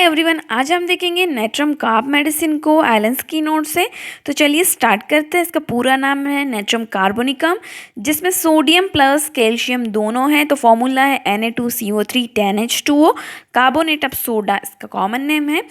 Everyone, आज हम देखेंगे नेट्रम कार्ब मेडिसिन को एलेंस की नोट से। तो चलिए स्टार्ट करते हैं। इसका पूरा नाम है नेट्रम कार्बोनिकम, जिसमें सोडियम प्लस कैल्शियम दोनों है। तो फॉर्मूला है Na2CO3 10H2O। Carbonate of soda इसका कॉमन नेम है।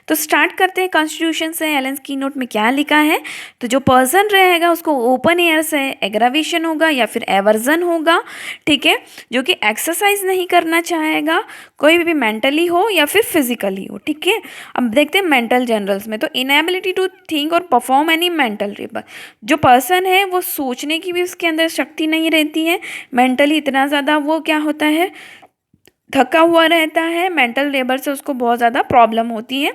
तो स्टार्ट करते हैं कॉन्स्टिट्यूशन से। एलेंस की नोट में क्या लिखा है, तो जो पर्सन रहेगा उसको ओपन एयर से एग्रावेशन होगा या फिर एवर्जन होगा, ठीक है, जो कि एक्सरसाइज नहीं करना चाहेगा, कोई भी मेंटली हो या फिर फिजिकली हो, ठीक है। अब देखते हैं मेंटल जनरल्स में। तो इनएबिलिटी टू थिंक और परफॉर्म एनी मेंटल लेबर, जो पर्सन है वो सोचने की भी उसके अंदर शक्ति नहीं रहती है। मेंटली इतना ज़्यादा वो क्या होता है, थका हुआ रहता है। मेंटल लेबर से उसको बहुत ज़्यादा प्रॉब्लम होती है।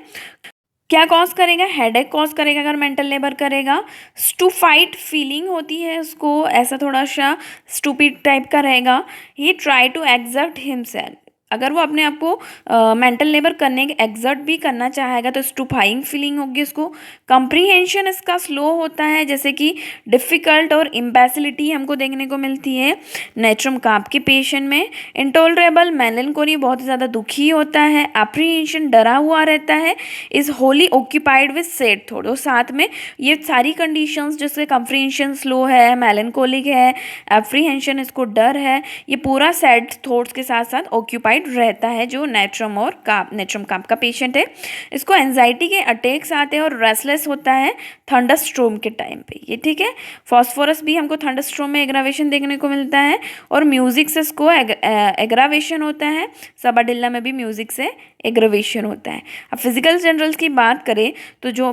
क्या कॉज करेगा, हेडेक कॉज करेगा अगर मेंटल लेबर करेगा। स्टूफाइड फीलिंग होती है उसको, ऐसा थोड़ा सा स्टूपिड टाइप का रहेगा। ही ट्राई टू एग्जर्ट हिमसेल्फ, अगर वो अपने आप को मेंटल लेबर करने के एग्जर्ट भी करना चाहेगा तो स्टूफाइंग फीलिंग होगी उसको। कंप्रीहेंशन इसका स्लो होता है, जैसे कि डिफ़िकल्ट और इम्बैसिलिटी हमको देखने को मिलती है नेट्रम कार्ब के पेशेंट में। इंटॉलरेबल मेलनकोली, बहुत ही ज़्यादा दुखी होता है। एप्रीहेंशन, डरा हुआ रहता है। Is Holi occupied with sad thought, और साथ में ये सारी कंडीशंस जैसे कंप्रीहेंशन स्लो है, मेलनकोलिक है, एप्रीहेंशन इसको डर है, ये पूरा सैड थॉट्स के साथ साथ ऑक्यूपाइड रहता है जो नेट्रम कार्ब का पेशेंट है। इसको एंजाइटी के अटैक्स आते हैं और रेस्टलेस होता है थंडरस्ट्रोम के टाइम पे, ये ठीक है। फॉस्फोरस भी हमको थंडरस्ट्रोम में एग्रावेशन देखने को मिलता है, और म्यूजिक से इसको एग्रावेशन होता है। सबडिल्ला में भी म्यूजिक से एग्रावेशन होता है। अब फिजिकल जनरल्स की बात करें तो जो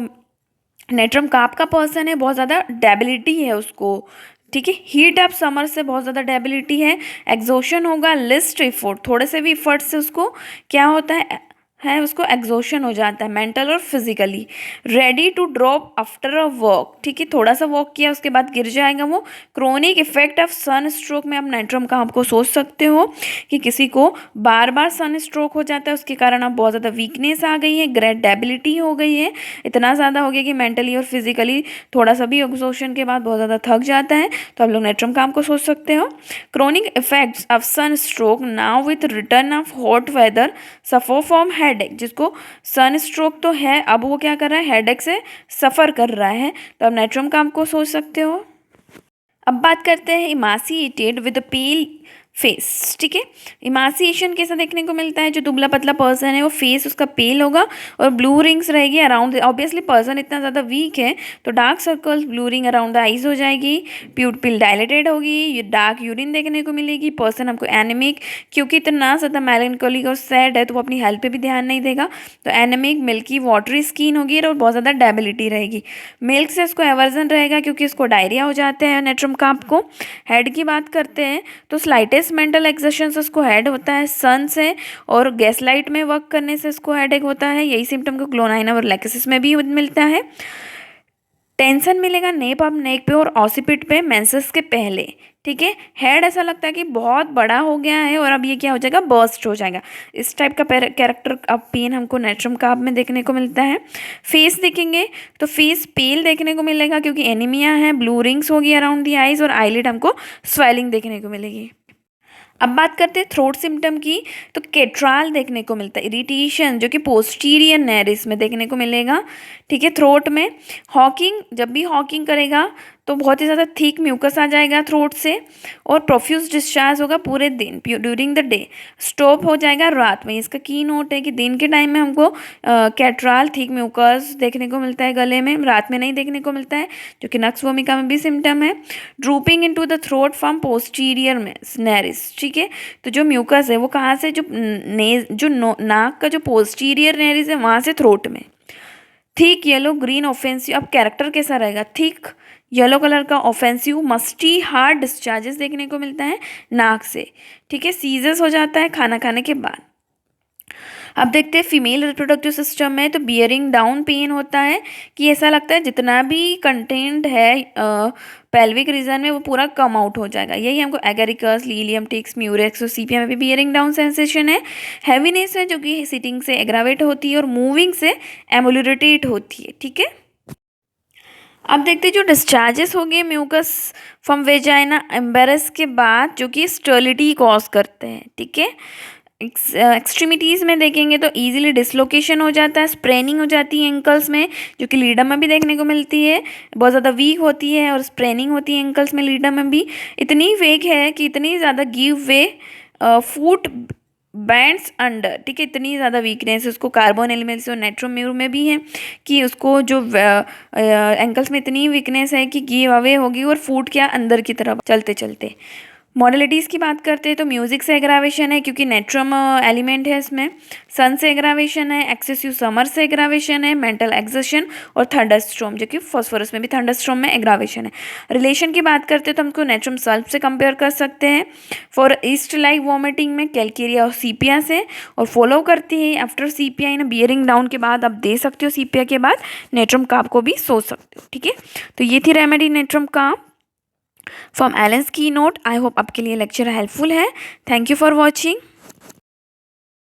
नेट्रम कार्ब का पर्सन है बहुत ज़्यादा डेबिलिटी है उसको, ठीक है। हीट ऑफ समर से बहुत ज़्यादा डेबिलिटी है। एग्जॉशन होगा, लिस्ट एफर्ट, थोड़े से भी एफर्ट से उसको क्या होता है उसको एग्जॉशन हो जाता है, मेंटल और physically. Ready to drop after a walk, ठीक है, थोड़ा सा वॉक किया उसके बाद गिर जाएगा वो। Chronic effect of sunstroke में आप नेट्रम का आपको सोच सकते हो कि किसी को बार बार सन स्ट्रोक हो जाता है, उसके कारण आप बहुत ज़्यादा वीकनेस आ गई है, ग्रेट डेबिलिटी हो गई है, इतना ज़्यादा हो गया कि मेंटली और फिजिकली थोड़ा सा भी एग्जॉशन के बाद बहुत ज़्यादा थक जाता है, तो आप लोग नेट्रम का आपको सोच सकते हो। Chronic effects of sunstroke now with return of hot weather, suffer from headache, जिसको सन स्ट्रोक तो है, अब वो क्या कर रहा है, हेडेक से सफ़र कर रहा है, तो अब नेट्रम का आपको सोच सकते हो। अब बात करते हैं इमासिएटेड विद पेल फेस, ठीक है। इमासिएशन कैसा देखने को मिलता है, जो दुबला पतला पर्सन है वो फेस उसका पेल होगा और ब्लू रिंग्स रहेगी अराउंड। ऑब्वियसली पर्सन इतना ज़्यादा वीक है तो dark circles, blue ring around the eyes हो जाएगी। प्यूपिल डायलेटेड होगी, ये डार्क यूरिन देखने को मिलेगी। पर्सन हमको एनेमिक, क्योंकि इतना ज़्यादा मेलनकोलिक और सैड है तो वो अपनी हेल्थ पे भी ध्यान नहीं देगा, तो एनेमिक, मिल्की वाटरी स्किन होगी और बहुत ज़्यादा डेबिलिटी रहेगी। मिल्क से इसको एवर्जन रहेगा क्योंकि इसको डायरिया हो जाते हैं नेट्रम कार्ब को। हेड की बात करते हैं तो स्लाइटेस्ट मेंटल एक्सर्शन से इसको हेड होता है, सन से और गैस लाइट में वर्क करने से इसको हेडेक होता है। यही सिम्टम को क्लोनाइना और लैक्सिस में भी मिलता है। टेंशन मिलेगा नेक पे और ऑसिपिट पे मेंसेस के पहले, ठीक है। हेड ऐसा लगता है कि बहुत बड़ा हो गया है और अब ये क्या हो जाएगा, बर्स्ट हो जाएगा। इस टाइप का कैरेक्टर अब पेन हमको नेट्रम कार्ब में देखने को मिलता है। फेस देखेंगे तो फेस पेल देखने को मिलेगा क्योंकि एनीमिया है, ब्लू रिंग्स होगी अराउंड दी आईज और आईलिड हमको स्वेलिंग देखने को मिलेगी। अब बात करते हैं थ्रोट सिम्टम की, तो केट्राल देखने को मिलता है, इरिटेशन, जो कि पोस्टीरियर नेरिस में देखने को मिलेगा, ठीक है, थ्रोट में। हॉकिंग, जब भी हॉकिंग करेगा तो बहुत ही ज़्यादा थिक म्यूकस आ जाएगा थ्रोट से, और प्रोफ्यूज डिस्चार्ज होगा पूरे दिन ड्यूरिंग द डे, स्टॉप हो जाएगा रात में। इसका की नोट है कि दिन के टाइम में हमको कैट्राल, थिक म्यूकस देखने को मिलता है गले में, रात में नहीं देखने को मिलता है, जो कि नक्स वोमिका में भी सिम्टम है। Drooping into the throat from posterior में नेरिस, ठीक है। तो जो म्यूकस है वो कहाँ से, नाक का जो पोस्टीरियर नेरिस है वहाँ से थ्रोट में। थिक येलो ग्रीन ऑफेंसिव, अब कैरेक्टर कैसा रहेगा, थिक येलो कलर का ऑफेंसिव मस्टी हार्ड डिस्चार्जेस देखने को मिलता है नाक से, ठीक है। सीजर्स हो जाता है खाना खाने के बाद। अब देखते हैं फीमेल रिप्रोडक्टिव सिस्टम में, तो बियरिंग डाउन पेन होता है कि ऐसा लगता है जितना भी कंटेंट है पेल्विक रीजन में वो पूरा कम आउट हो जाएगा। यही हमको एगेरिकस, लीलियम टिक्स, म्यूरेक्स और सीपिया में भी बियरिंग डाउन सेंसेशन है। हैवीनेस है जो कि सिटिंग से एग्रावेट होती है और मूविंग से एमुलरेटेट होती है, ठीक है। अब देखते हैं जो डिस्चार्जेस हो गए म्यूकस फ्रॉम वेजाइना एम्बेरस के बाद, जो कि स्टर्लिटी कॉज करते हैं, ठीक है। एक्सट्रीमिटीज़ में देखेंगे तो इजीली डिसलोकेशन हो जाता है, स्प्रेनिंग हो जाती है एंकल्स में, जो कि लीडर में भी देखने को मिलती है। बहुत ज़्यादा वीक होती है और स्प्रेनिंग होती है एंकल्स में, लीडर में भी इतनी वीक है कि इतनी ज़्यादा give way foot bands under, ठीक है, इतनी ज़्यादा वीकनेस उसको कार्बन एलिमेंट्स और नाइट्रोम्यूर में भी है कि उसको जो एंकल्स में इतनी वीकनेस है कि गिव अवे होगी और फुट क्या अंदर की तरफ चलते चलते। मॉडलिटीज़ की बात करते हैं तो म्यूजिक से एग्रावेशन है क्योंकि नेट्रम एलिमेंट है इसमें, सन से एग्रावेशन है, एक्सेसिव समर से एग्रावेशन है, मेंटल एक्सर्शन और थंडरस्टॉर्म, जो कि फॉस्फोरस में भी थंडरस्टॉर्म में एग्रावेशन है। रिलेशन की बात करते हैं तो हमको नेट्रम सल्फ से कंपेयर कर सकते हैं फॉर ईस्ट लाइक वॉमिटिंग में कैलकेरिया और सीपिया से, और फॉलो करती है after sepia in bearing down के बाद आप दे सकते हो सीपिया के बाद नेट्रम कार्ब को भी सोच सकते हो, ठीक है। तो ये थी रेमेडी नेट्रम कार्ब फ्रॉम एलेंस की नोट। आई होप आपके लिए लेक्चर हेल्पफुल है। Thank you for watching.